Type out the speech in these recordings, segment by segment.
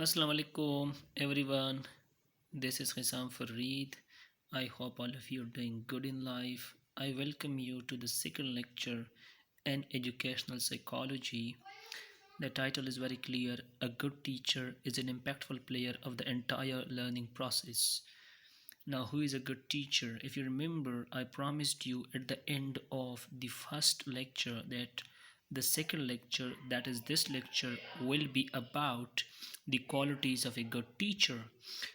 Assalamu alaikum everyone. This is Hisam Fareed. I hope all of you are doing good in life. I welcome you to the second lecture in educational psychology. The title is very clear. A good teacher is an impactful player of the entire learning process. Now, who is a good teacher? If you remember, I promised you at the end of the first lecture that the second lecture, that is this lecture, will be about the qualities of a good teacher.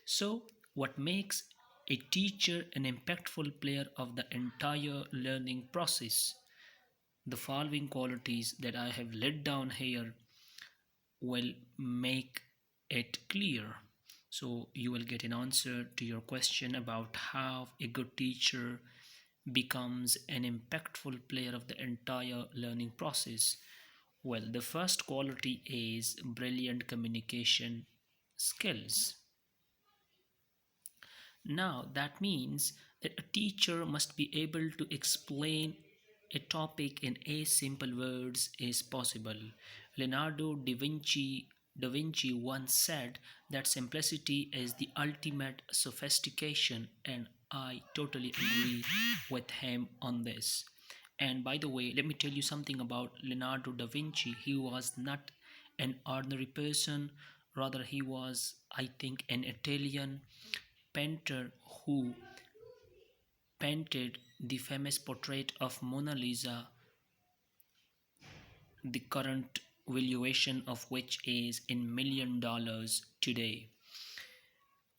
So, what makes a teacher an impactful player of the entire learning process? The following qualities that I have laid down here will make it clear. So you will get an answer to your question about how a good teacher becomes an impactful player of the entire learning process. Well, the first quality is brilliant communication skills. Now, that means that a teacher must be able to explain a topic in as simple words as possible. Leonardo da Vinci once said that simplicity is the ultimate sophistication, and I totally agree with him on this. And by the way, let me tell you something about Leonardo da Vinci. He was not an ordinary person, rather, he was, I think, an Italian painter who painted the famous portrait of Mona Lisa, the current valuation of which is in $1 million today.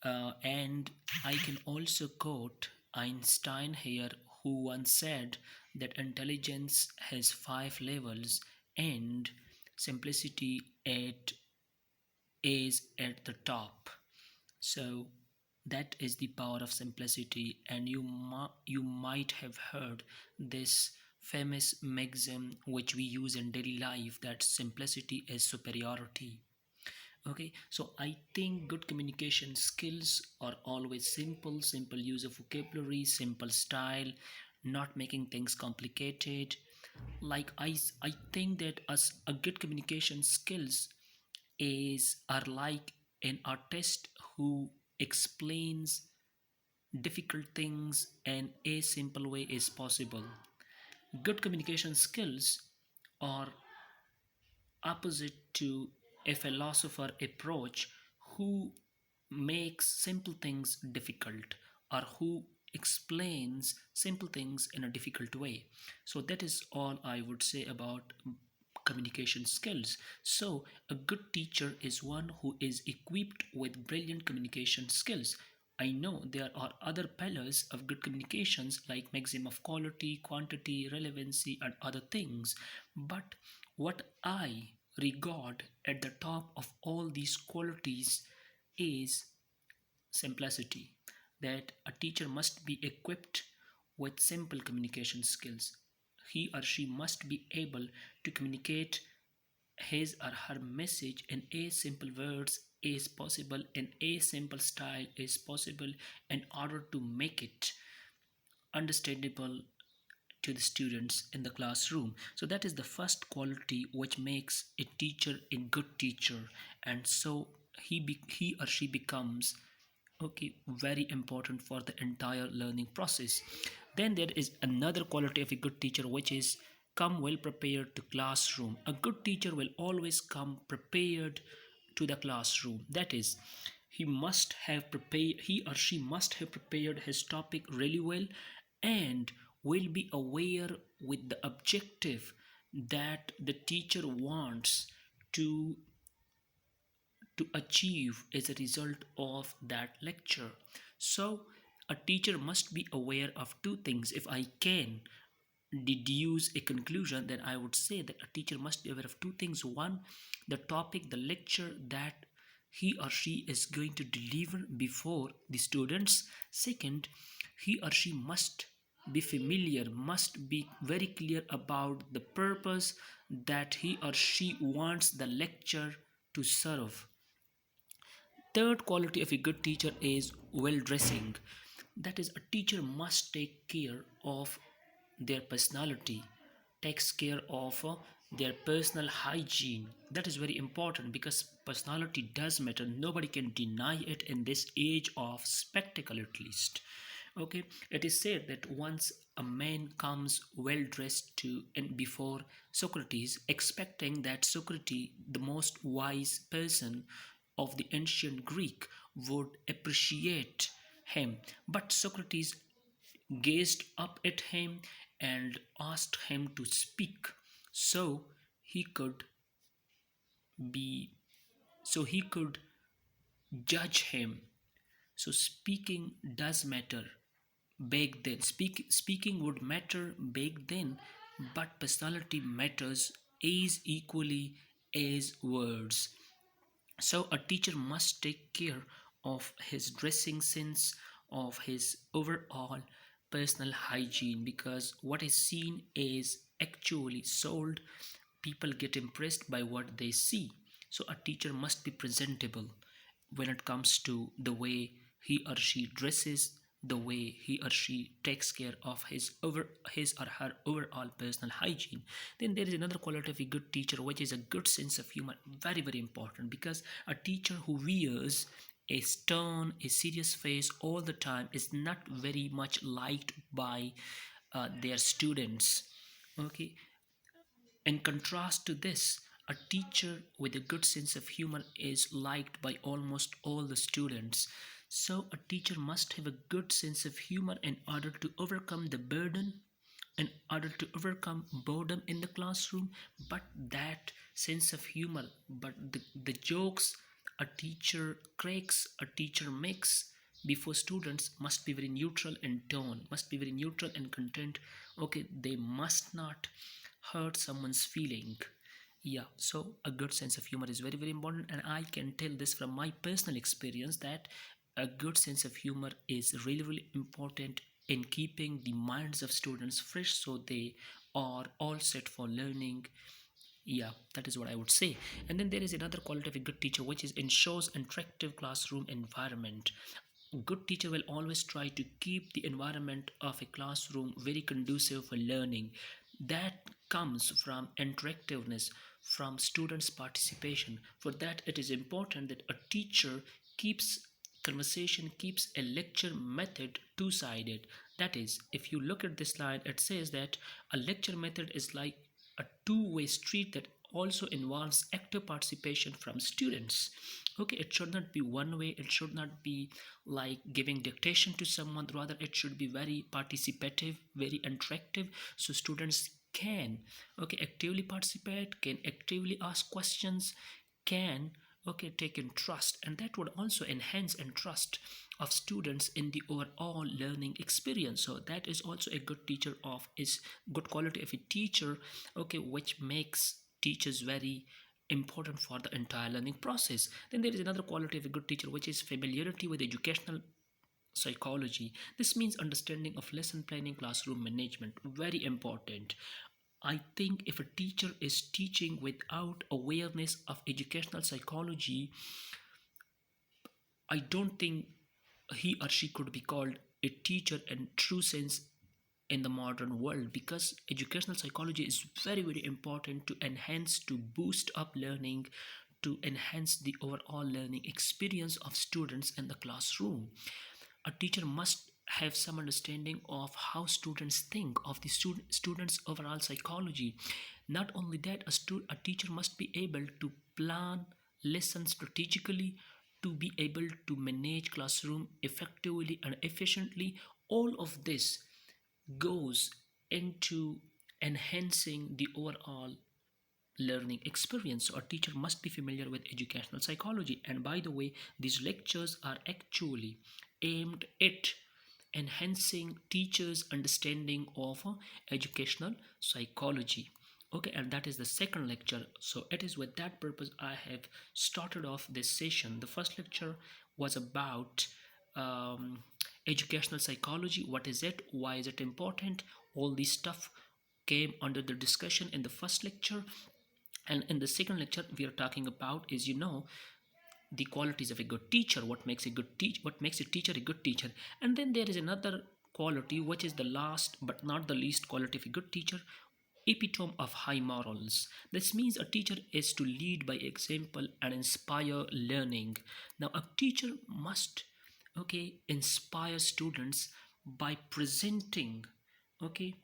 And I can also quote Einstein here, who once said that intelligence has five levels and simplicity at is at the top. So that is the power of simplicity, and you might have heard this famous maxim which we use in daily life, that simplicity is superiority. Okay, so I think good communication skills are always simple use of vocabulary, simple style, not making things complicated. Like I think that as a good communication skills is are like an artist who explains difficult things in a simple way as possible. Good communication skills are opposite to a philosopher approach who makes simple things difficult, or who explains simple things in a difficult way. So that is all I would say about communication skills. So a good teacher is one who is equipped with brilliant communication skills. I know there are other pillars of good communications like maximum of quality, quantity, relevancy, and other things. But what I regard at the top of all these qualities is simplicity. That a teacher must be equipped with simple communication skills. He or she must be able to communicate his or her message in as simple words as possible, in as simple style as possible, in order to make it understandable to the students in the classroom. So that is the first quality which makes a teacher a good teacher, and so he or she becomes, okay, very important for the entire learning process. Then there is another quality of a good teacher, which is come well prepared to classroom. A good teacher will always come prepared to the classroom. That is, he or she must have prepared his topic really well, and will be aware with the objective that the teacher wants to achieve as a result of that lecture. So, a teacher must be aware of two things. If I can deduce a conclusion, then I would say that a teacher must be aware of two things. One, the topic, the lecture that he or she is going to deliver before the students. Second, he or she must be familiar, must be very clear about the purpose that he or she wants the lecture to serve. Third quality of a good teacher is well dressing. That is, a teacher must take care of their personality, takes care of their personal hygiene. That is very important because personality does matter. Nobody can deny it in this age of spectacle, at least. Okay, it is said that once a man comes well dressed to and before Socrates, expecting that Socrates, the most wise person of the ancient Greek, would appreciate him. But Socrates gazed up at him and asked him to speak so he could be so he could judge him. So speaking does matter back then. Speaking would matter back then, but personality matters as equally as words. So a teacher must take care of his dressing sense, of his overall personal hygiene, because what is seen is actually sold. People get impressed by what they see. So a teacher must be presentable when it comes to the way he or she dresses, the way he or she takes care of his or her overall personal hygiene. Then there is another quality of a good teacher, which is a good sense of humor. Very, very important, because a teacher who wears a stern, a serious face all the time is not very much liked by their students. Okay, in contrast to this, a teacher with a good sense of humor is liked by almost all the students. So, a teacher must have a good sense of humor in order to overcome the burden, in order to overcome boredom in the classroom. But that sense of humor, but the jokes a teacher cracks, a teacher makes before students must be very neutral in tone, must be very neutral in content. Okay, they must not hurt someone's feeling. Yeah, so a good sense of humor is very, very important, and I can tell this from my personal experience that a good sense of humor is really, really important in keeping the minds of students fresh so they are all set for learning. Yeah, that is what I would say. And then there is another quality of a good teacher, which is ensures attractive classroom environment. A good teacher will always try to keep the environment of a classroom very conducive for learning. That comes from interactiveness, from students' participation. For that, it is important that a teacher keeps conversation, keeps a lecture method two-sided. That is, if you look at this line, it says that a lecture method is like a two-way street that also involves active participation from students. Okay, it should not be one way, it should not be like giving dictation to someone, rather it should be very participative, very interactive, so students can, okay, actively participate, can actively ask questions, can, okay, take interest, and that would also enhance interest of students in the overall learning experience. So that is also a good teacher of is good quality of a teacher, okay, which makes teachers very important for the entire learning process. Then there is another quality of a good teacher, which is familiarity with educational psychology. This means understanding of lesson planning, classroom management. Very important. I think if a teacher is teaching without awareness of educational psychology, I don't think he or she could be called a teacher in true sense in the modern world, because educational psychology is very, very important to enhance, to boost up learning, to enhance the overall learning experience of students in the classroom. A teacher must have some understanding of how students think, of the students overall psychology. Not only that, a teacher must be able to plan lessons strategically, to be able to manage classroom effectively and efficiently. All of this goes into enhancing the overall learning experience. So a teacher must be familiar with educational psychology. And by the way, these lectures are actually aimed at enhancing teachers' understanding of educational psychology. Okay, and that is the second lecture. So it is with that purpose I have started off this session. The first lecture was about um, educational psychology. What is it? Why is it important? All this stuff came under the discussion in the first lecture. And in the second lecture, we are talking about is, the qualities of a good teacher, what makes a good teach, what makes a teacher a good teacher. And then there is another quality, which is the last but not the least quality of a good teacher, epitome of high morals. This means a teacher is to lead by example and inspire learning. Now, a teacher must, okay, inspire students by presenting, okay,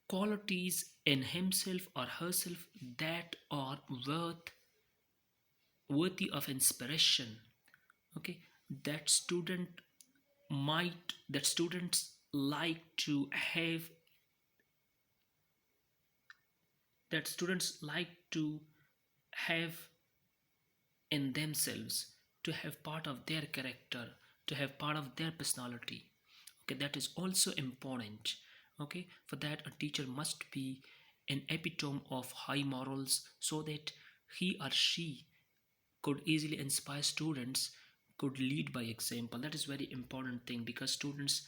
qualities in himself or herself that are worthy of inspiration. Okay, that students like to have that students like to have in themselves, to have part of their character, to have part of their personality. Okay, that is also important. Okay, for that a teacher must be an epitome of high morals so that he or she could easily inspire students, could lead by example. That is very important thing, because students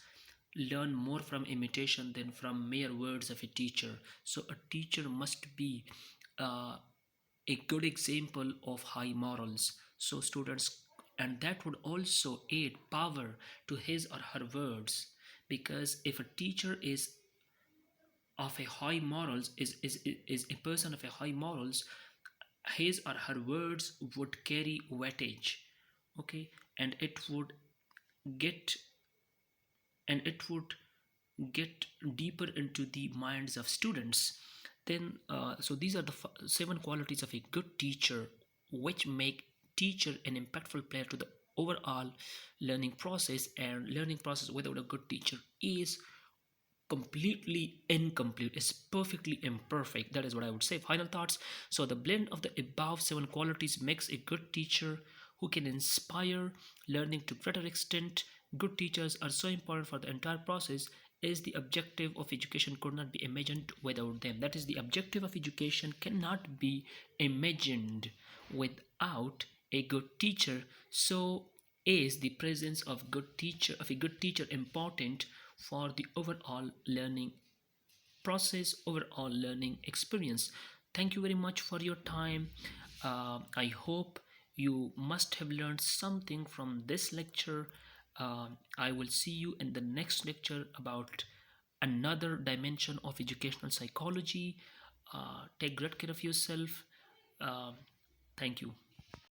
learn more from imitation than from mere words of a teacher. So a teacher must be uh, a good example of high morals, so students, and that would also aid power to his or her words. Because if a teacher is of a high morals, is a person of a high morals, his or her words would carry weightage. Okay, and get it would get deeper into the minds of students. Then so these are the seven qualities of a good teacher, which make teacher an impactful player to the overall learning process. And learning process without a good teacher is completely incomplete, is perfectly imperfect. That is what I would say. Final thoughts. So the blend of the above seven qualities makes a good teacher who can inspire learning to greater extent. Good teachers are so important for the entire process, as the objective of education could not be imagined without them. That is, the objective of education cannot be imagined without a good teacher. So is the presence of a good teacher important for the overall learning process, overall learning experience. Thank you very much for your time. I hope you must have learned something from this lecture. I will see you in the next lecture about another dimension of educational psychology. Take great care of yourself. Uh, Thank you.